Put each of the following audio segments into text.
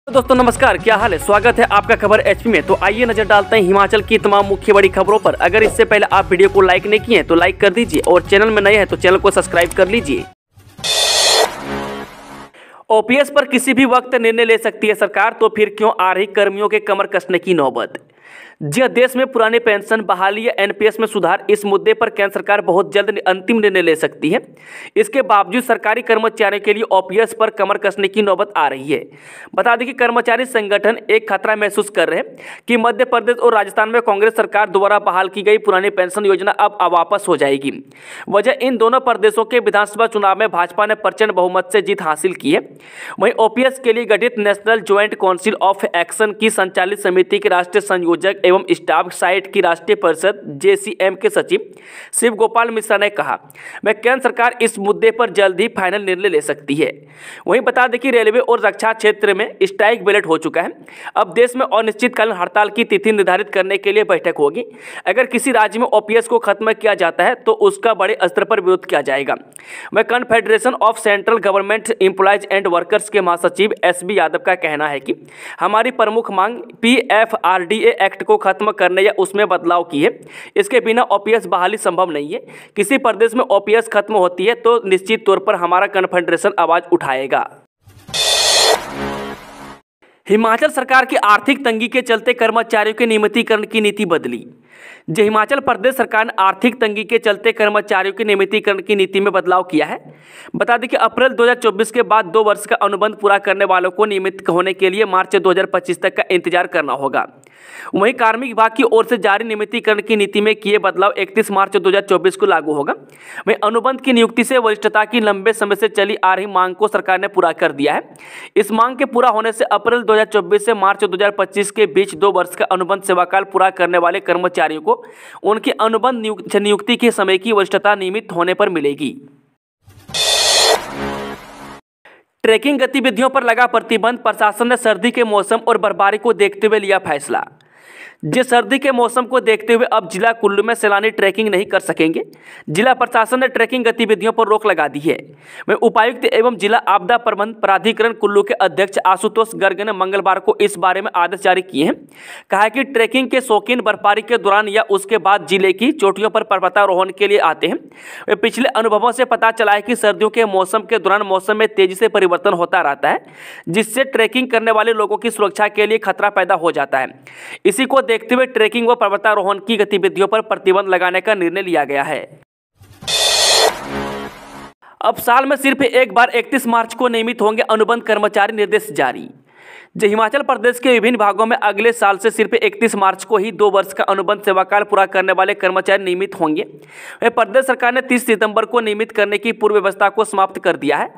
दोस्तों नमस्कार, क्या हाल है। स्वागत है आपका खबर एचपी में। तो आइए नजर डालते हैं हिमाचल की तमाम मुख्य बड़ी खबरों पर। अगर इससे पहले आप वीडियो को लाइक नहीं किए हैं तो लाइक कर दीजिए और चैनल में नए हैं तो चैनल को सब्सक्राइब कर लीजिए। ओपीएस पर किसी भी वक्त निर्णय ले सकती है सरकार, तो फिर क्यों आ रही कर्मियों के कमर कसने की नौबत। जी हाँ, देश में पुरानी पेंशन बहाली या एनपीएस में सुधार, इस मुद्दे पर केंद्र सरकार बहुत जल्द अंतिम निर्णय ले सकती है। इसके बावजूद सरकारी कर्मचारियों के लिए ओपीएस पर कमर कसने की नौबत आ रही है। बता दें कि कर्मचारी संगठन एक खतरा महसूस कर रहे हैं कि मध्य प्रदेश और राजस्थान में कांग्रेस सरकार द्वारा बहाल की गई पुरानी पेंशन योजना अब वापस हो जाएगी। वजह इन दोनों प्रदेशों के विधानसभा चुनाव में भाजपा ने प्रचंड बहुमत से जीत हासिल की है। वहीं ओपीएस के लिए गठित national joint council of action की संचालित समिति के राष्ट्रीय संयोजक एवं स्टाफ साइट की राष्ट्रीय परिषद जेसीएम के सचिव शिव गोपाल मिश्रा ने कहा, मैं केंद्र सरकार इस मुद्दे पर जल्द ही फाइनल निर्णय ले सकती है। वहीं बता दें कि रेलवे और रक्षा क्षेत्र में स्ट्राइक बैलेट हो चुका है। अब देश में अनिश्चितकालीन हड़ताल की तिथि निर्धारित करने के लिए बैठक होगी। अगर किसी राज्य में ओपीएस को खत्म किया जाता है तो उसका बड़े स्तर पर विरोध किया जाएगा। वह confederation of central government employees and workers के महासचिव एसबी यादव का कहना है कि हमारी प्रमुख मांग पीएफआरडीए एक्ट को खत्म करने या उसमें बदलाव की है। इसके बिना ओपीएस बहाली संभव नहीं है। किसी प्रदेश में ओपीएस खत्म होती है तो निश्चित तौर पर हमारा कन्फेडरेशन आवाज उठाएगा। हिमाचल सरकार की आर्थिक तंगी के चलते कर्मचारियों के नियमितीकरण की नीति बदली। जो हिमाचल प्रदेश सरकार ने आर्थिक तंगी के चलते कर्मचारियों के नियमितीकरण की नीति में बदलाव किया है। बता दें कि अप्रैल 2024 के बाद 2 वर्ष का अनुबंध पूरा करने वालों को नियमित होने के लिए मार्च 2025 तक का इंतजार करना होगा। वहीं कार्मिक विभाग की ओर से जारी नियमितीकरण की नीति में किए बदलाव 31 मार्च 2024 को लागू होगा। वहीं अनुबंध की नियुक्ति से वरिष्ठता की लंबे समय से चली आ रही मांग को सरकार ने पूरा कर दिया है। इस मांग के पूरा होने से अप्रैल 2024 से मार्च 2025 के बीच 2 वर्ष का अनुबंध सेवाकाल पूरा करने वाले कर्मचारियों को उनकी अनुबंध नियुक्ति के समय की वरिष्ठता नियमित होने पर मिलेगी। ट्रैकिंग गतिविधियों पर लगा प्रतिबंध, प्रशासन ने सर्दी के मौसम और बर्फबारी को देखते हुए लिया फैसला। जिस सर्दी के मौसम को देखते हुए अब जिला कुल्लू में सैलानी ट्रैकिंग नहीं कर सकेंगे। जिला प्रशासन ने ट्रैकिंग गतिविधियों पर रोक लगा दी है। वहीं उपायुक्त एवं जिला आपदा प्रबंधन प्राधिकरण कुल्लू के अध्यक्ष आशुतोष गर्ग ने मंगलवार को इस बारे में आदेश जारी किए हैं। कहा है कि ट्रैकिंग के शौकीन बर्फबारी के दौरान या उसके बाद जिले की चोटियों पर पर्वतारोहण के लिए आते हैं। पिछले अनुभवों से पता चला है कि सर्दियों के मौसम के दौरान मौसम में तेजी से परिवर्तन होता रहता है, जिससे ट्रैकिंग करने वाले लोगों की सुरक्षा के लिए खतरा पैदा हो जाता है। इसी को देखते हुए ट्रैकिंग व पर्वतारोहण की गतिविधियों पर प्रतिबंध लगाने का निर्णय लिया गया है। अब साल में सिर्फ एक बार 31 मार्च को नियमित होंगे अनुबंध कर्मचारी, निर्देश जारी। जो हिमाचल प्रदेश के विभिन्न भागों में अगले साल से सिर्फ 31 मार्च को ही 2 वर्ष का अनुबंध सेवाकाल पूरा करने वाले कर्मचारी नियमित होंगे। वह प्रदेश सरकार ने 30 सितंबर को नियमित करने की पूर्व व्यवस्था को समाप्त कर दिया है।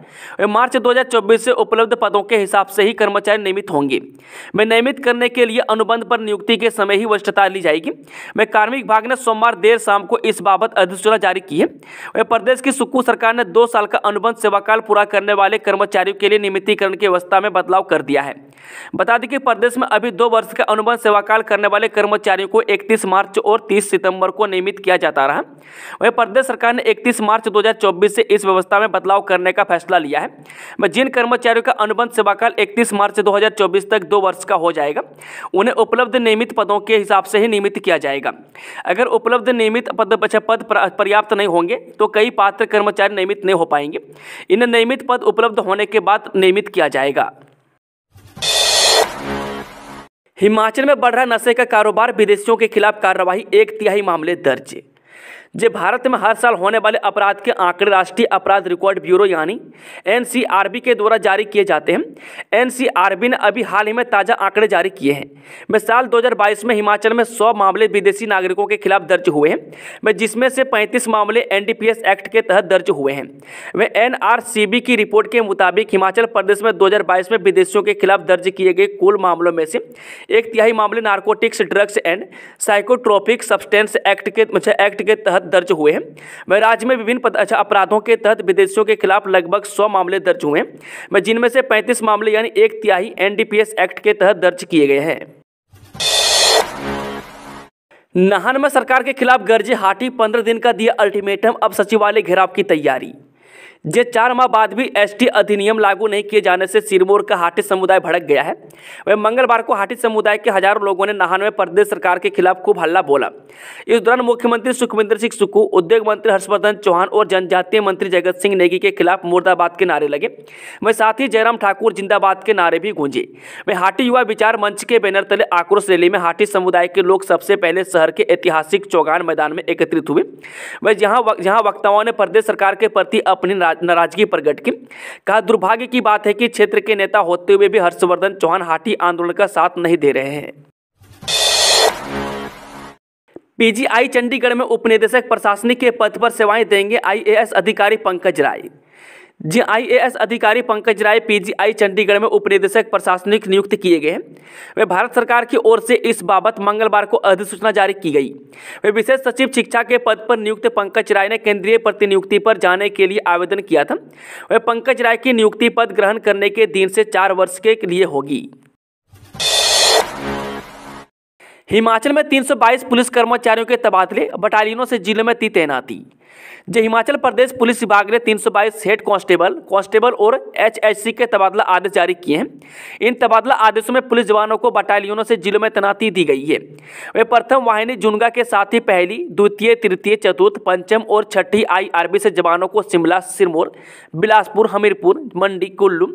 वह मार्च 2024 से उपलब्ध पदों के हिसाब से ही कर्मचारी नियमित होंगे। वह नियमित करने के लिए अनुबंध पर नियुक्ति के समय ही वरिष्ठता ली जाएगी। वह कार्मिक विभाग ने सोमवार देर शाम को इस बाबत अधिसूचना जारी की है। वह प्रदेश की सुक्खू सरकार ने 2 साल का अनुबंध सेवाकाल पूरा करने वाले कर्मचारियों के लिए नियमितीकरण की व्यवस्था में बदलाव कर दिया है। बता दें कि प्रदेश में अभी 2 वर्ष का अनुबंध सेवाकाल करने वाले कर्मचारियों को 31 मार्च और 30 सितंबर को नियमित किया जाता रहा। वहीं प्रदेश सरकार ने 31 मार्च 2024 से इस व्यवस्था में बदलाव करने का फैसला लिया है। जिन कर्मचारियों का अनुबंध सेवाकाल 31 मार्च 2024 तक 2 वर्ष का हो जाएगा, उन्हें उपलब्ध नियमित पदों के हिसाब से ही नियमित किया जाएगा। अगर उपलब्ध नियमित पद पर्याप्त नहीं होंगे तो कई पात्र कर्मचारी नियमित नहीं हो पाएंगे। इन्हें नियमित पद उपलब्ध होने के बाद नियमित किया जाएगा। हिमाचल में बढ़ रहा नशे का कारोबार, विदेशियों के खिलाफ कार्रवाई, 1/3 मामले दर्ज। जो भारत में हर साल होने वाले अपराध के आंकड़े राष्ट्रीय अपराध रिकॉर्ड ब्यूरो यानी एनसीआरबी के द्वारा जारी किए जाते हैं। एनसीआरबी ने अभी हाल ही में ताज़ा आंकड़े जारी किए हैं। साल 2022 में हिमाचल में 100 मामले विदेशी नागरिकों के खिलाफ दर्ज हुए हैं, जिसमें से 35 मामले एनडीपीएस एक्ट के तहत दर्ज हुए हैं। वह एनआरसीबी की रिपोर्ट के मुताबिक हिमाचल प्रदेश में 2022 में विदेशियों के खिलाफ दर्ज किए गए कुल मामलों में से 1/3 मामले narcotics, drugs and psychotropic substance act के तहत दर्ज हुए हैं। वह राज्य में विभिन्न अपराधों के तहत विदेशियों के खिलाफ लगभग 100 मामले दर्ज हुए हैं, जिनमें से 35 मामले यानी 1/3 एनडीपीएस एक्ट के तहत दर्ज किए गए हैं। नाहन में सरकार के खिलाफ गरजे हाटी, 15 दिन का दिया अल्टीमेटम, अब सचिवालय घेराव की तैयारी। जे 4 माह बाद भी एसटी अधिनियम लागू नहीं किए जाने से सिरमौर का हाटी समुदाय भड़क गया है। वह मंगलवार को हाटी समुदाय के हजारों लोगों ने नाहन में प्रदेश सरकार के खिलाफ खूब हल्ला बोला। इस दौरान मुख्यमंत्री सुखविंदर सिंह सुक्खू, उद्योग मंत्री हर्षवर्धन चौहान और जनजातीय मंत्री जगत सिंह नेगी के खिलाफ मुर्दाबाद के नारे लगे। वह साथ ही जयराम ठाकुर जिंदाबाद के नारे भी गूंजे। वह हाटी युवा विचार मंच के बैनर तले आक्रोश रैली में हाटी समुदाय के लोग सबसे पहले शहर के ऐतिहासिक चौगान मैदान में एकत्रित हुए। वह जहां वक्ताओं ने प्रदेश सरकार के प्रति अपनी नाराजगी प्रकट की। कहा, दुर्भाग्य की बात है कि क्षेत्र के नेता होते हुए भी हर्षवर्धन चौहान हाटी आंदोलन का साथ नहीं दे रहे हैं। पीजीआई चंडीगढ़ में उपनिदेशक प्रशासनिक के पद पर सेवाएं देंगे आईएएस अधिकारी पंकज राय। जी, आईएएस अधिकारी पंकज राय पीजीआई चंडीगढ़ में उपनिदेशक प्रशासनिक नियुक्त किए गए हैं। वे भारत सरकार की ओर से इस बाबत मंगलवार को अधिसूचना जारी की गई। वे विशेष सचिव शिक्षा के पद पर नियुक्त पंकज राय ने केंद्रीय प्रतिनियुक्ति पर जाने के लिए आवेदन किया था। वे पंकज राय की नियुक्ति पद ग्रहण करने के दिन से 4 वर्ष के लिए होगी। हिमाचल में 322 पुलिस कर्मचारियों के तबादले, बटालियनों से जिलों में तैनाती। जो हिमाचल प्रदेश पुलिस विभाग ने 322 हेड कांस्टेबल और एचएससी के तबादला आदेश जारी किए हैं। इन तबादला आदेशों में पुलिस जवानों को बटालियनों से जिलों में तैनाती दी गई है। वे प्रथम वाहिनी जुनगा के साथ ही पहली, द्वितीय, तृतीय, चतुर्थ, पंचम और छठी आईआरबी से जवानों को शिमला, सिरमौर, बिलासपुर, हमीरपुर, मंडी, कुल्लू,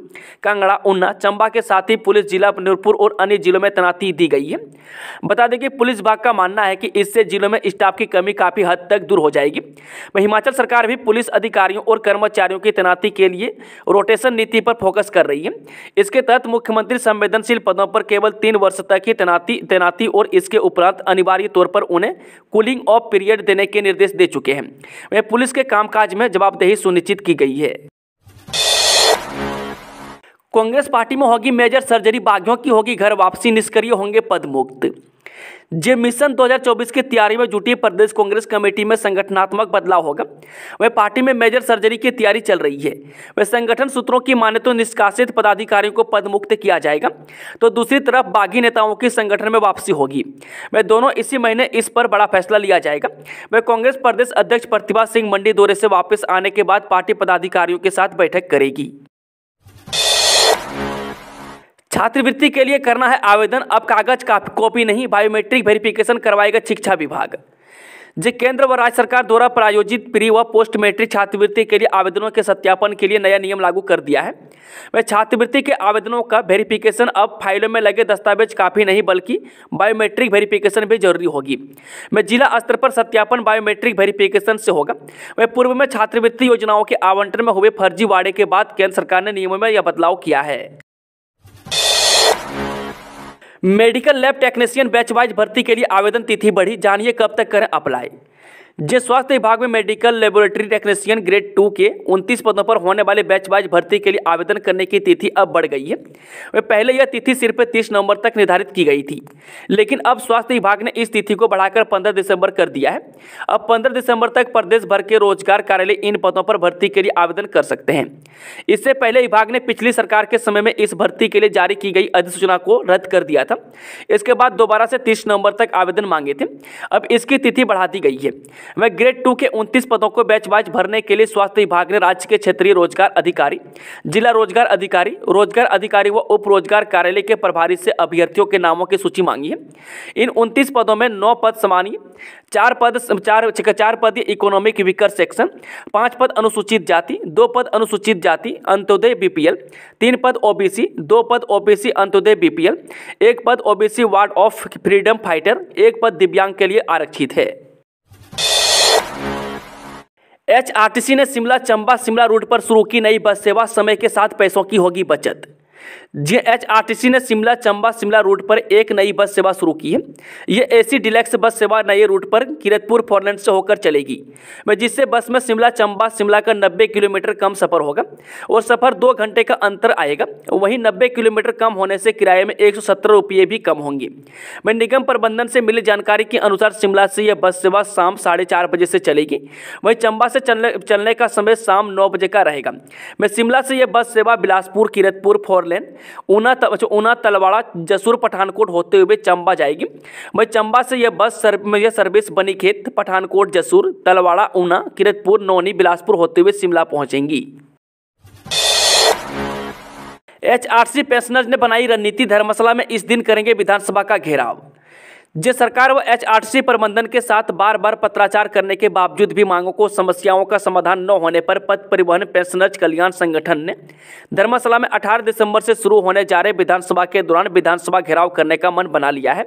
कांगड़ा, ऊना, चंबा के साथ ही पुलिस जिला नूरपुर और अन्य जिलों में तैनाती दी गई है। बता दें कि पुलिस विभाग का मानना है कि इससे जिलों में स्टाफ की कमी काफी हद तक दूर हो जाएगी। हिमाचल सरकार भी पुलिस अधिकारियों और कर्मचारियों की तैनाती के लिए रोटेशन नीति पर फोकस कर रही है। इसके तहत मुख्यमंत्री संवेदनशील पदों पर केवल 3 वर्ष तक ही तैनाती और इसके उपरांत अनिवार्य तौर पर उन्हें कूलिंग ऑफ पीरियड देने के निर्देश दे चुके हैं। वह पुलिस के कामकाज में जवाबदेही सुनिश्चित की गई है। कांग्रेस पार्टी में होगी मेजर सर्जरी, बागियों की होगी घर वापसी, निष्क्रिय होंगे पद मुक्त। जे मिशन 2024 की तैयारी में जुटी प्रदेश कांग्रेस कमेटी में संगठनात्मक बदलाव होगा। वह पार्टी में मेजर सर्जरी की तैयारी चल रही है। वह संगठन सूत्रों की माने तो निष्कासित पदाधिकारियों को पद मुक्त किया जाएगा, तो दूसरी तरफ बागी नेताओं की संगठन में वापसी होगी। वह दोनों इसी महीने इस पर बड़ा फैसला लिया जाएगा। वह कांग्रेस प्रदेश अध्यक्ष प्रतिभा सिंह मंडी दौरे से वापस आने के बाद पार्टी पदाधिकारियों के साथ बैठक करेगी। छात्रवृत्ति के लिए करना है आवेदन, अब कागज कॉपी नहीं, बायोमेट्रिक वेरिफिकेशन करवाएगा शिक्षा विभाग। जो केंद्र व राज्य सरकार द्वारा प्रायोजित प्री व पोस्ट मैट्रिक छात्रवृत्ति के लिए आवेदनों के सत्यापन के लिए नया नियम लागू कर दिया है। वह छात्रवृत्ति के आवेदनों का वेरिफिकेशन अब फाइलों में लगे दस्तावेज काफ़ी नहीं बल्कि बायोमेट्रिक वेरिफिकेशन भी जरूरी होगी। वह जिला स्तर पर सत्यापन बायोमेट्रिक वेरिफिकेशन से होगा। वह पूर्व में छात्रवृत्ति योजनाओं के आवंटन में हुए फर्जीवाड़े के बाद केंद्र सरकार ने नियमों में यह बदलाव किया है। Medical lab technician batch wise भर्ती के लिए आवेदन तिथि बढ़ी, जानिए कब तक करें अप्लाई। जे स्वास्थ्य विभाग में मेडिकल लेबोरेटरी टेक्नीशियन ग्रेड 2 के 29 पदों पर होने वाले बैच वाइज भर्ती के लिए आवेदन करने की तिथि अब बढ़ गई है। वह पहले यह तिथि सिर्फ 30 नवंबर तक निर्धारित की गई थी, लेकिन अब स्वास्थ्य विभाग ने इस तिथि को बढ़ाकर 15 दिसंबर कर दिया है। अब 15 दिसंबर तक प्रदेश भर के रोजगार कार्यालय इन पदों पर भर्ती के लिए आवेदन कर सकते हैं। इससे पहले विभाग ने पिछली सरकार के समय में इस भर्ती के लिए जारी की गई अधिसूचना को रद्द कर दिया था। इसके बाद दोबारा से 30 नवंबर तक आवेदन मांगे थे। अब इसकी तिथि बढ़ा दी गई है। वह ग्रेड 2 के 29 पदों को बैच वाइज भरने के लिए स्वास्थ्य विभाग ने राज्य के क्षेत्रीय रोजगार अधिकारी, जिला रोजगार अधिकारी व उप रोजगार कार्यालय के प्रभारी से अभ्यर्थियों के नामों की सूची मांगी है। इन 29 पदों में 9 पद सामान्य, 4 पद इकोनॉमिक वीकर सेक्शन, 5 पद अनुसूचित जाति, 2 पद अनुसूचित जाति अंत्योदय बीपीएल, 3 पद ओबीसी, 2 पद ओबीसी अंत्योदय बीपीएल, 1 पद OBC ward of freedom fighter, 1 पद दिव्यांग के लिए आरक्षित है। एचआरटीसी ने शिमला रूट पर शुरू की नई बस सेवा, समय के साथ पैसों की होगी बचत। एचआरटीसी ने शिमला रूट पर एक नई बस सेवा शुरू की है। ये एसी डिलक्स बस सेवा नए रूट पर किरतपुर फोरलेन से होकर चलेगी, जिससे बस में शिमला का 90 किलोमीटर कम सफर होगा और सफर 2 घंटे का अंतर आएगा। वहीं 90 किलोमीटर कम होने से किराए में 117 रुपये भी कम होंगे। निगम प्रबंधन से मिली जानकारी के अनुसार शिमला से यह बस सेवा शाम 4:30 बजे से चलेगी। वहीं चंबा से चलने का समय शाम 9 बजे का रहेगा। शिमला से यह बस सेवा बिलासपुर, किरतपुर, फोरलेन, ऊना तलवाड़ा जसूर पठानकोट होते हुए चंबा जाएगी। वही चंबा से यह यह सर्विस बनीखेत पठानकोट जसूर तलवाड़ा ऊना किरतपुर नौनी बिलासपुर होते हुए शिमला पहुंचेंगी। एचआरसी पेंशनर्स ने बनाई रणनीति, धर्मशाला में इस दिन करेंगे विधानसभा का घेराव। राज्य सरकार व एचआरसी प्रबंधन के साथ बार बार पत्राचार करने के बावजूद भी मांगों को समस्याओं का समाधान न होने पर पथ परिवहन पेंशनर्स कल्याण संगठन ने धर्मशाला में 18 दिसंबर से शुरू होने जा रहे विधानसभा के दौरान विधानसभा घेराव करने का मन बना लिया है।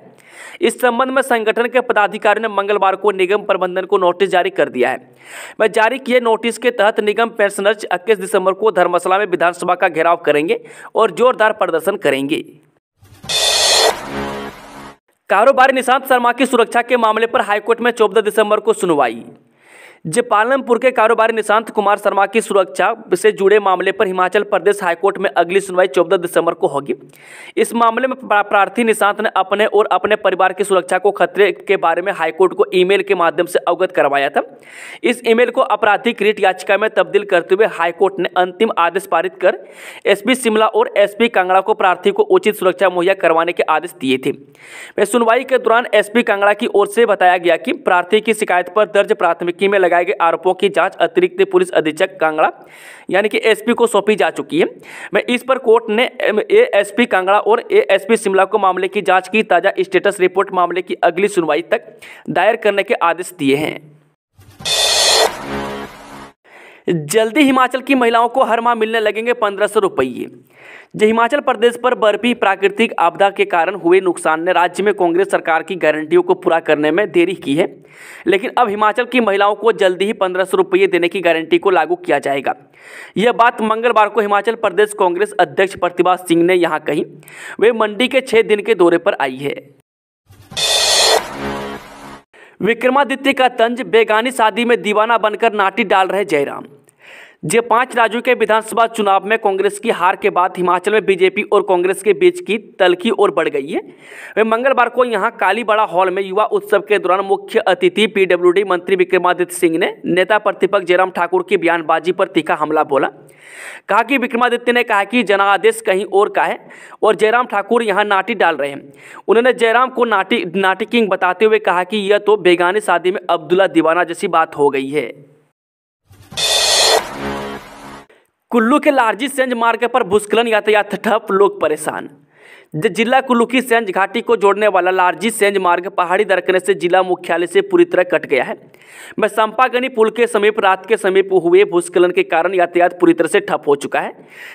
इस संबंध में संगठन के पदाधिकारियों ने मंगलवार को निगम प्रबंधन को नोटिस जारी कर दिया है। वह जारी किए नोटिस के तहत निगम पेंशनर्स 21 दिसंबर को धर्मशाला में विधानसभा का घेराव करेंगे और जोरदार प्रदर्शन करेंगे। कारोबारी निशांत शर्मा की सुरक्षा के मामले पर हाईकोर्ट में 14 दिसंबर को सुनवाई। पालमपुर के कारोबारी निशांत कुमार शर्मा की सुरक्षा से जुड़े मामले पर हिमाचल प्रदेश हाईकोर्ट में अगली सुनवाई 14 दिसंबर को होगी। इस मामले में प्रार्थी निशांत ने अपने और अपने परिवार की सुरक्षा को खतरे के बारे में हाईकोर्ट को ईमेल के माध्यम से अवगत करवाया था। इस ईमेल को आपराधिक रिट याचिका में तब्दील करते हुए हाईकोर्ट ने अंतिम आदेश पारित कर एसपी शिमला और एसपी कांगड़ा को प्रार्थी को उचित सुरक्षा मुहैया करवाने के आदेश दिए थे। सुनवाई के दौरान एसपी कांगड़ा की ओर से बताया गया कि प्रार्थी की शिकायत पर दर्ज प्राथमिकी में लगाए गए आरोपों की जांच अतिरिक्त पुलिस अधीक्षक कांगड़ा यानी कि एसपी को सौंपी जा चुकी है। इस पर कोर्ट ने एएसपी कांगड़ा और एएसपी शिमला को मामले की जांच की ताजा स्टेटस रिपोर्ट मामले की अगली सुनवाई तक दायर करने के आदेश दिए हैं। जल्दी हिमाचल की महिलाओं को हर माह मिलने लगेंगे 1500 रुपये। हिमाचल प्रदेश पर बर्फी प्राकृतिक आपदा के कारण हुए नुकसान ने राज्य में कांग्रेस सरकार की गारंटियों को पूरा करने में देरी की है, लेकिन अब हिमाचल की महिलाओं को जल्दी ही 1500 रुपये देने की गारंटी को लागू किया जाएगा। यह बात मंगलवार को हिमाचल प्रदेश कांग्रेस अध्यक्ष प्रतिभा सिंह ने यहां कही। वे मंडी के 6 दिन के दौरे पर आई है। विक्रमादित्य का तंज, बेगानी शादी में दीवाना बनकर नाटी डाल रहे जयराम। 5 राज्यों के विधानसभा चुनाव में कांग्रेस की हार के बाद हिमाचल में बीजेपी और कांग्रेस के बीच की तल्खी और बढ़ गई है। वे मंगलवार को यहां कालीबाड़ा हॉल में युवा उत्सव के दौरान मुख्य अतिथि पीडब्ल्यूडी मंत्री विक्रमादित्य सिंह ने नेता प्रतिपक्ष जयराम ठाकुर की बयानबाजी पर तीखा हमला बोला। कहा कि विक्रमादित्य ने कहा कि जनादेश कहीं और का है और जयराम ठाकुर यहां नाटी डाल रहे हैं। उन्होंने जयराम को नाटी किंग बताते हुए कहा कि यह तो बेगानी शादी में अब्दुल्ला दीवाना जैसी बात हो गई है। कुल्लू के लारजी सेंज मार्ग पर भूस्खलन, यातायात ठप, लोग परेशान। जिला कुल्लू की सेंज घाटी को जोड़ने वाला लारजी सेंज मार्ग पहाड़ी दरकने से जिला मुख्यालय से पूरी तरह कट गया है। संपागनी पुल के समीप रात के समीप हुए भूस्खलन के कारण यातायात पूरी तरह से ठप हो चुका है,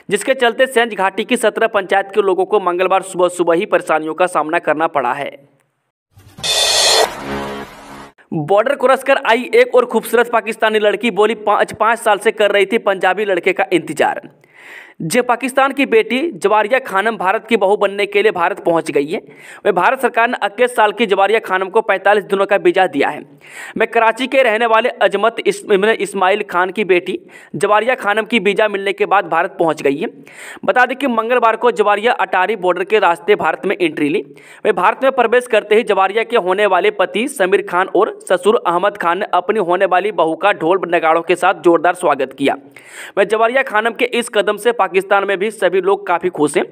जिसके चलते सेंज घाटी की 17 पंचायत के लोगों को मंगलवार सुबह सुबह ही परेशानियों का सामना करना पड़ा है। बॉर्डर क्रॉस कर आई एक और खूबसूरत पाकिस्तानी लड़की बोली 5 साल से कर रही थी पंजाबी लड़के का इंतजार। पाकिस्तान की बेटी जवारिया खानम भारत की बहू बनने के लिए भारत पहुंच गई है। वह भारत सरकार ने 21 साल की जवारिया खानम को 45 दिनों का वीजा दिया है। कराची के रहने वाले अजमत इस्माइल खान की बेटी जवारिया खानम की वीजा मिलने के बाद भारत पहुंच गई है। बता दें कि मंगलवार को जवारिया अटारी बॉर्डर के रास्ते भारत में एंट्री ली। वह भारत में प्रवेश करते ही जवारिया के होने वाले पति समीर खान और ससुर अहमद खान ने अपनी होने वाली बहू का ढोल नगाड़ों के साथ जोरदार स्वागत किया। वह जवारिया खानम के इस कदम से पाकिस्तान में भी सभी लोग काफी खुश हैं।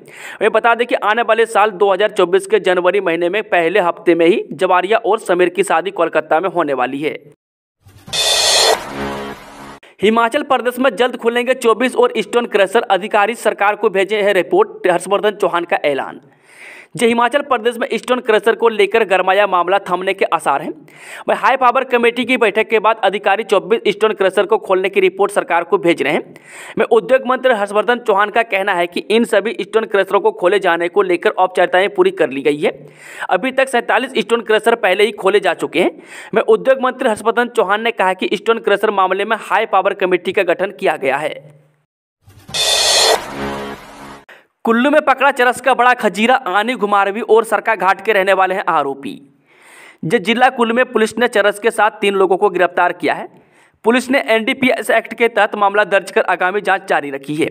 वे बता दें कि आने वाले साल 2024 के जनवरी महीने में पहले हफ्ते में ही जवारिया और समीर की शादी कोलकाता में होने वाली है। हिमाचल प्रदेश में जल्द खुलेंगे 24 और स्टोन क्रशर, अधिकारी सरकार को भेजे हैं रिपोर्ट, हर्षवर्धन चौहान का ऐलान। हिमाचल प्रदेश में स्टोन क्रशर को लेकर गरमाया मामला थमने के आसार हैं। वह हाई पावर कमेटी की बैठक के बाद अधिकारी 24 स्टोन क्रशर को खोलने की रिपोर्ट सरकार को भेज रहे हैं। उद्योग मंत्री हर्षवर्धन चौहान का कहना है कि इन सभी स्टोन क्रशरों को खोले जाने को लेकर औपचारिकताएं पूरी कर ली गई है। अभी तक 47 स्टोन क्रशर पहले ही खोले जा चुके हैं। उद्योग मंत्री हर्षवर्धन चौहान ने कहा कि स्टोन क्रशर मामले में हाई पावर कमेटी का गठन किया गया है। कुल्लू में पकड़ा चरस का बड़ा खजीरा, आनी घुमारवी और सरका घाट के रहने वाले हैं आरोपी। जिला कुल्लू में पुलिस ने चरस के साथ 3 लोगों को गिरफ्तार किया है। पुलिस ने एनडीपीएस एक्ट के तहत मामला दर्ज कर आगामी जांच जारी रखी है।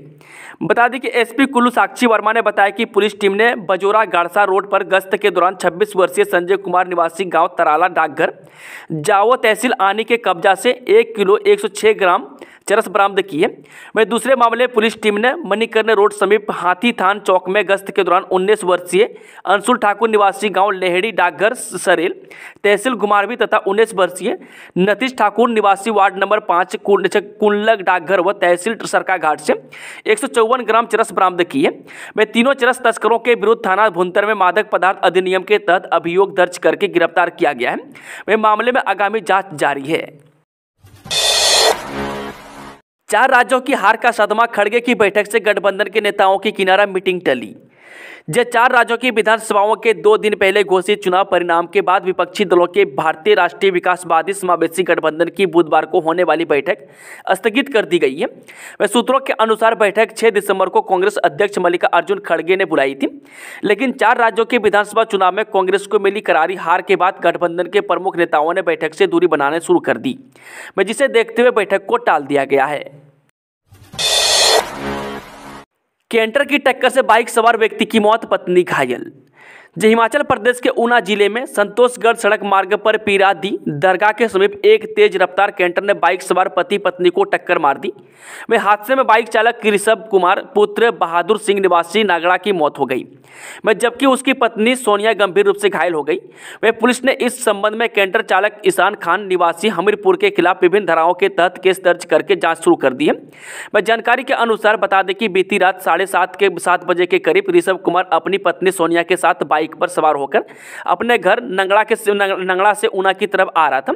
बता दें कि एसपी कुल्लू साक्षी वर्मा ने बताया कि पुलिस टीम ने बजोरा गाड़सा रोड पर गश्त के दौरान 26 वर्षीय संजय कुमार निवासी गांव तराला डाकघर जाओ तहसील आनी के कब्जा से 1 किलो 106 ग्राम चरस बरामद की है। वहीं दूसरे मामले में पुलिस टीम ने मणिकर्ण रोड समीप हाथी थान चौक में गश्त के दौरान 19 वर्षीय अंशुल ठाकुर निवासी गांव लेहड़ी डाकघर सरेल तहसील घुमारवी तथा 19 वर्षीय नतीश ठाकुर निवासी वार्ड नंबर 5 कुंडलक डाकघर व तहसील सरका घाट से 154 ग्राम चरस बरामद की है। वह तीनों चरस तस्करों के विरुद्ध थाना भुंतर में मादक पदार्थ अधिनियम के तहत अभियोग दर्ज करके गिरफ्तार किया गया है। वह मामले में आगामी जांच जारी है। 4 राज्यों की हार का सदमा, खड़गे की बैठक से गठबंधन के नेताओं की किनारा मीटिंग टली। 4 राज्यों की विधानसभाओं के 2 दिन पहले घोषित चुनाव परिणाम के बाद विपक्षी दलों के भारतीय राष्ट्रीय विकासवादी समावेशी गठबंधन की बुधवार को होने वाली बैठक स्थगित कर दी गई है। वह सूत्रों के अनुसार बैठक 6 दिसंबर को कांग्रेस अध्यक्ष मल्लिकार्जुन खड़गे ने बुलाई थी, लेकिन 4 राज्यों के विधानसभा चुनाव में कांग्रेस को मिली करारी हार के बाद गठबंधन के प्रमुख नेताओं ने बैठक से दूरी बनाने शुरू कर दी, जिसे देखते हुए बैठक को टाल दिया गया है। कैंटर की टक्कर से बाइक सवार व्यक्ति की मौत, पत्नी घायल। हिमाचल प्रदेश के ऊना जिले में संतोषगढ़ सड़क मार्ग पर पीरादी दरगाह के समीप एक तेज रफ्तार कैंटर ने बाइक सवार पति पत्नी को टक्कर मार दी। वह हादसे में बाइक चालक ऋषभ कुमार पुत्र बहादुर सिंह निवासी नागड़ा की मौत हो गई, जबकि उसकी पत्नी सोनिया गंभीर रूप से घायल हो गई। वह पुलिस ने इस संबंध में कैंटर चालक ईशान खान निवासी हमीरपुर के खिलाफ विभिन्न धाराओं के तहत केस दर्ज करके जाँच शुरू कर दी है। जानकारी के अनुसार बता दें कि बीती रात 7:30 बजे के करीब ऋषभ कुमार अपनी पत्नी सोनिया के साथ बाइक पर सवार होकर अपने घर नंगड़ा से ऊना की तरफ आ रहा था।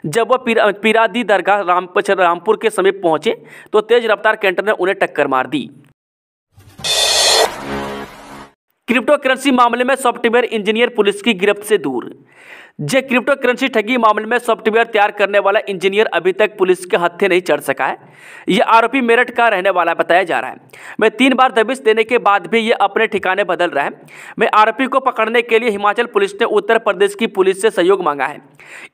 जब वह पीरादी दरगाह रामपुर के समीप पहुंचे तो तेज रफ्तार कैंटर ने उन्हें टक्कर मार दी। क्रिप्टो करेंसी मामले में सॉफ्टवेयर इंजीनियर पुलिस की गिरफ्त से दूर। क्रिप्टो करेंसी ठगी मामले में सॉफ्टवेयर तैयार करने वाला इंजीनियर अभी तक पुलिस के हत्थे नहीं चढ़ सका है। यह आरोपी मेरठ का रहने वाला बताया जा रहा है। मैं 3 बार दबिश देने के बाद भी यह अपने ठिकाने बदल रहा है। मैं आरोपी को पकड़ने के लिए हिमाचल पुलिस ने उत्तर प्रदेश की पुलिस से सहयोग मांगा है।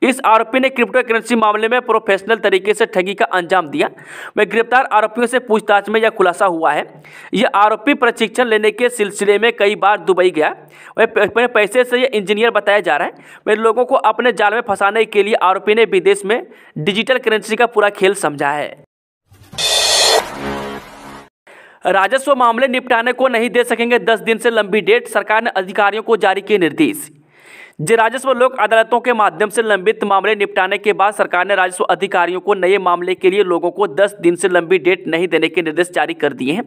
इस आरोपी ने क्रिप्टो करेंसी मामले में प्रोफेशनल तरीके से ठगी का अंजाम दिया। मैं गिरफ्तार आरोपियों से पूछताछ में यह खुलासा हुआ है। यह आरोपी प्रशिक्षण लेने के सिलसिले में कई बार दुबई गया। वह पैसे से यह इंजीनियर बताया जा रहा है। मैं लोगों को अपने जाल में फंसाने के लिए आरोपी ने विदेश में डिजिटल करेंसी का पूरा खेल समझा है। राजस्व मामले निपटाने को नहीं दे सकेंगे 10 दिन से लंबी डेट, सरकार ने अधिकारियों को जारी किए निर्देश। राजस्व लोक अदालतों के माध्यम से लंबित मामले निपटाने के बाद सरकार ने राजस्व अधिकारियों को नए मामले के लिए लोगों को 10 दिन से लंबी डेट नहीं देने के निर्देश जारी कर दिए हैं।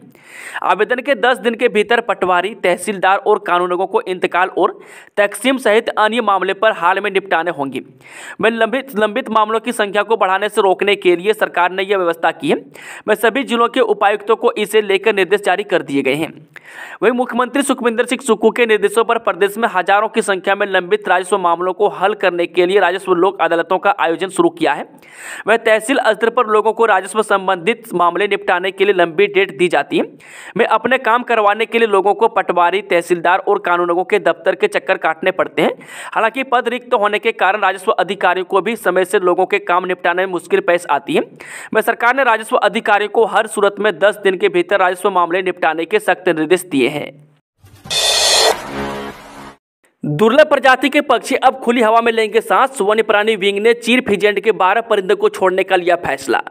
आवेदन के 10 दिन के भीतर पटवारी, तहसीलदार और कानूनगों को इंतकाल और तकसीम सहित अन्य मामले पर हाल में निपटाने होंगे। मैं लंबित मामलों की संख्या को बढ़ाने से रोकने के लिए सरकार ने यह व्यवस्था की है। मैं सभी जिलों के उपायुक्तों को इसे लेकर निर्देश जारी कर दिए गए हैं। वहीं मुख्यमंत्री सुखविंदर सिंह सुक्खू के निर्देशों पर प्रदेश में हजारों की संख्या में लंबित राजस्व मामलों को हल करने के लिए राजस्व लोक अदालतों का आयोजन शुरू किया है। वह तहसील स्तर पर लोगों को राजस्व संबंधित मामले निपटाने के लिए लंबी डेट दी जाती है। मैं अपने काम करवाने के लिए लोगों को पटवारी, तहसीलदार और कानूनगों के दफ्तर के चक्कर काटने पड़ते हैं। हालांकि पद रिक्त होने के कारण राजस्व अधिकारियों को भी समय से लोगों के काम निपटाने में मुश्किल पेश आती है। वह सरकार ने राजस्व अधिकारियों को हर सूरत में 10 दिन के भीतर राजस्व मामले निपटाने के सख्त निर्देश दिए हैं। दुर्लभ प्रजाति के पक्षी अब खुली हवा में लेंगे सांस। वन्य प्राणी विंग ने चीर फिजेंट के 12 परिंदों को छोड़ने का लिया फैसला।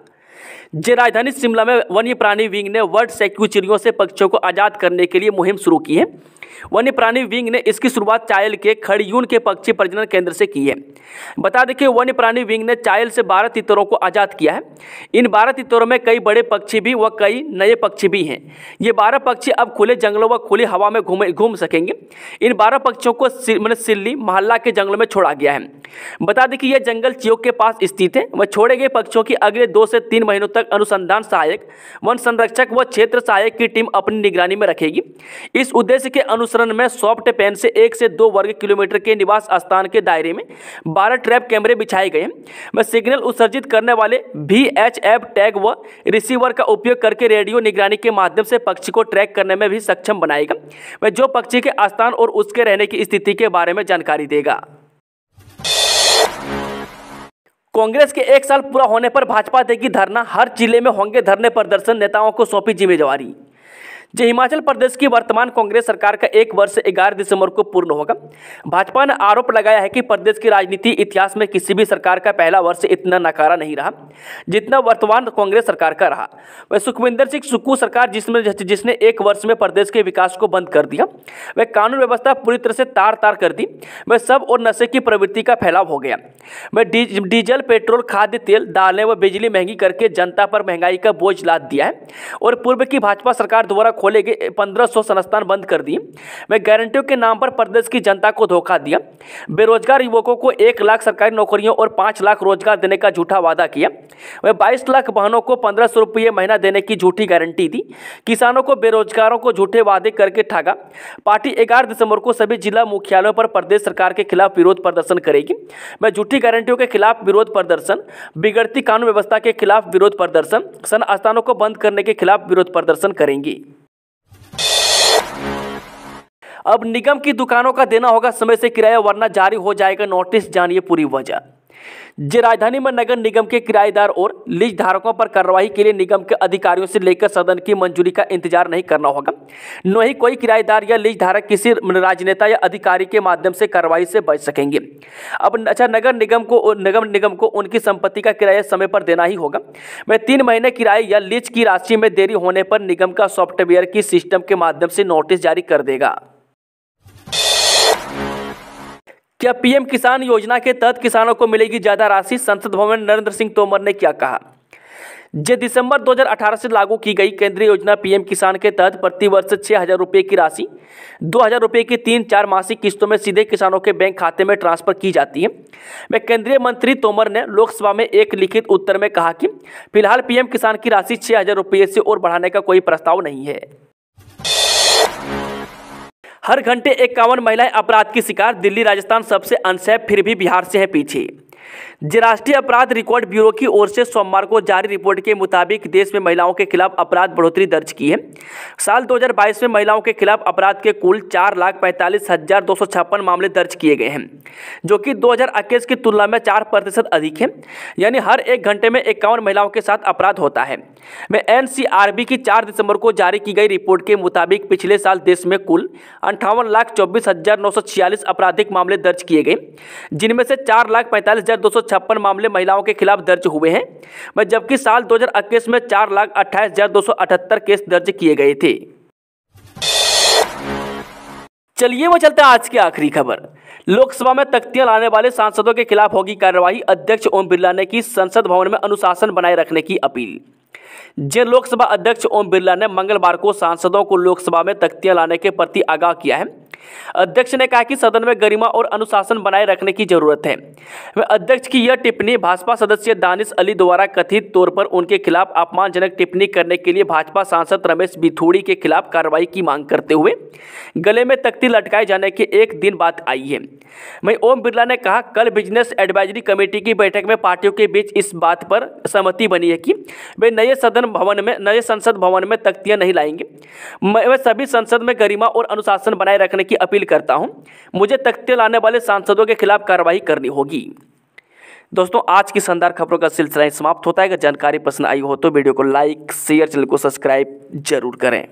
राजधानी शिमला में वन्य प्राणी विंग ने वर्ड सेक्यू चिड़ियों से पक्षियों को आज़ाद करने के लिए मुहिम शुरू की है। वन्य प्राणी विंग ने इसकी शुरुआत चायल के खड़ियून के पक्षी प्रजनन केंद्र से की है। बता दें कि वन्य प्राणी विंग ने चायल से 12 तितरों को आज़ाद किया है। इन 12 तितरों में कई बड़े पक्षी भी व कई नए पक्षी भी हैं। ये 12 पक्षी अब खुले जंगलों व खुली हवा में घूम सकेंगे। इन 12 पक्षियों को सिल्ली मोहल्ला के जंगलों में छोड़ा गया है। बता दें कि यह जंगल चियोक के पास स्थित है। वह छोड़े गए पक्षियों की अगले 2 से 3 महीनों तक अनुसंधान सहायक, वन संरक्षक व क्षेत्र सहायक की टीम अपनी निगरानी में रखेगी। इस उद्देश्य के अनुसरण में सॉफ्ट पेन से 1 से 2 वर्ग किलोमीटर के निवास स्थान के दायरे में 12 ट्रैप कैमरे बिछाए गए हैं। वह सिग्नल उत्सर्जित करने वाले VHF टैग व रिसीवर का उपयोग करके रेडियो निगरानी के माध्यम से पक्षी को ट्रैक करने में भी सक्षम बनाएगा। वह जो पक्षी के स्थान और उसके रहने की स्थिति के बारे में जानकारी देगा। कांग्रेस के 1 साल पूरा होने पर भाजपा देगी धरना। हर जिले में होंगे धरने प्रदर्शन, नेताओं को सौंपी जिम्मेदारी। जो हिमाचल प्रदेश की वर्तमान कांग्रेस सरकार का 1 वर्ष 11 दिसंबर को पूर्ण होगा। भाजपा ने आरोप लगाया है कि प्रदेश की राजनीति इतिहास में किसी भी सरकार का पहला वर्ष इतना नकारा नहीं रहा जितना वर्तमान कांग्रेस सरकार का रहा। वह सुखविंदर सिंह सुक्खू सरकार जिसने 1 वर्ष में प्रदेश के विकास को बंद कर दिया, वह कानून व्यवस्था पूरी तरह से तार तार कर दी, वह सब और नशे की प्रवृत्ति का फैलाव हो गया। वह डीजल, पेट्रोल, खाद्य तेल, दालें व बिजली महंगी करके जनता पर महंगाई का बोझ लाद दिया है और पूर्व की भाजपा सरकार द्वारा खोले गए 1500 संस्थान बंद कर दिए। वह गारंटियों के नाम पर प्रदेश की जनता को धोखा दिया। बेरोजगार युवकों को 1 लाख सरकारी नौकरियों और 5 लाख रोजगार देने का झूठा वादा किया। वह 22 लाख बहनों को 1500 रुपये महीना देने की झूठी गारंटी दी। किसानों को, बेरोजगारों को झूठे वादे करके ठगा। पार्टी 11 दिसंबर को सभी जिला मुख्यालयों पर प्रदेश सरकार के खिलाफ विरोध प्रदर्शन करेगी। वह झूठी गारंटियों के खिलाफ विरोध प्रदर्शन, बिगड़ती कानून व्यवस्था के खिलाफ विरोध प्रदर्शन, संस्थानों को बंद करने के खिलाफ विरोध प्रदर्शन करेंगी। अब निगम की दुकानों का देना होगा समय से किराया, वरना जारी हो जाएगा नोटिस। जानिए पूरी वजह। राजधानी में नगर निगम के किराएदार और लीज धारकों पर कार्रवाई के लिए निगम के अधिकारियों से लेकर सदन की मंजूरी का इंतजार नहीं करना होगा। न ही कोई किराएदार या लीज धारक किसी राजनेता या अधिकारी के माध्यम से कार्रवाई से बच सकेंगे। अब नगर निगम को उनकी संपत्ति का किराया समय पर देना ही होगा। वह 3 महीने किराए या लीज की राशि में देरी होने पर निगम का सॉफ्टवेयर की सिस्टम के माध्यम से नोटिस जारी कर देगा। क्या पीएम किसान योजना के तहत किसानों को मिलेगी ज्यादा राशि? संसद भवन में नरेंद्र सिंह तोमर ने क्या कहा? दिसंबर 2018 से लागू की गई केंद्रीय योजना पीएम किसान के तहत प्रति वर्ष 6,000 रुपये की राशि 2,000 रुपये की 3-4 मासिक किस्तों में सीधे किसानों के बैंक खाते में ट्रांसफर की जाती है। वह केंद्रीय मंत्री तोमर ने लोकसभा में एक लिखित उत्तर में कहा कि फिलहाल पीएम किसान की राशि 6,000 रुपये से और बढ़ाने का कोई प्रस्ताव नहीं है। हर घंटे 51 महिलाएं अपराध की शिकार। दिल्ली, राजस्थान सबसे अनसेफ, फिर भी बिहार से है पीछे। राष्ट्रीय अपराध रिकॉर्ड ब्यूरो की ओर से सोमवार को जारी रिपोर्ट के मुताबिक देश में महिलाओं के खिलाफ अपराध बढ़ोतरी दर्ज की है। साल 2022 में महिलाओं के खिलाफ अपराध के कुल 4,45,256 मामले दर्ज किए गए हैं, जो कि 2021 की तुलना में 4% अधिक है। यानी हर 1 घंटे में 51 महिलाओं के साथ अपराध होता है। में एनसीआरबी की 4 दिसंबर को जारी की गई रिपोर्ट के मुताबिक पिछले साल देश में कुल 58,24,946 आपराधिक मामले दर्ज किए गए, जिनमें से 4,45,256 मामले महिलाओं के खिलाफ दर्ज हुए हैं, जबकि साल 2021 में 4,28,278 केस दर्ज किए गए थे। चलिए वो चलते हैं आज की आखिरी खबर। लोकसभा में तख्तियां लाने वाले सांसदों के खिलाफ होगी कार्रवाई। अध्यक्ष ओम बिरला ने की संसद भवन में अनुशासन बनाए रखने की अपील। लोकसभा अध्यक्ष ओम बिरला ने मंगलवार को सांसदों को लोकसभा में तख्तियां लाने के प्रति आगाह किया है। अध्यक्ष ने कहा कि सदन में गरिमा और अनुशासन बनाए रखने की जरूरत है। वह अध्यक्ष की यह टिप्पणी भाजपा सदस्य दानिश अली द्वारा कथित तौर पर उनके खिलाफ अपमानजनक टिप्पणी करने के लिए भाजपा सांसद रमेश बिथूड़ी के खिलाफ कार्रवाई की मांग करते हुए गले में तख्ती लटकाए जाने के एक दिन बाद आई है। वहीं ओम बिरला ने कहा, कल बिजनेस एडवाइजरी कमेटी की बैठक में पार्टियों के बीच इस बात पर सहमति बनी है कि वे नए संसद भवन में तख्तियां नहीं लाएंगे। मैं सभी संसद में गरिमा और अनुशासन बनाए रखने की अपील करता हूं। मुझे तख्तियां लाने वाले सांसदों के खिलाफ कार्रवाई करनी होगी। दोस्तों, आज की शानदार खबरों का सिलसिला समाप्त होता है। अगर जानकारी पसंद आई हो तो वीडियो को लाइक, शेयर, चैनल को सब्सक्राइब जरूर करें।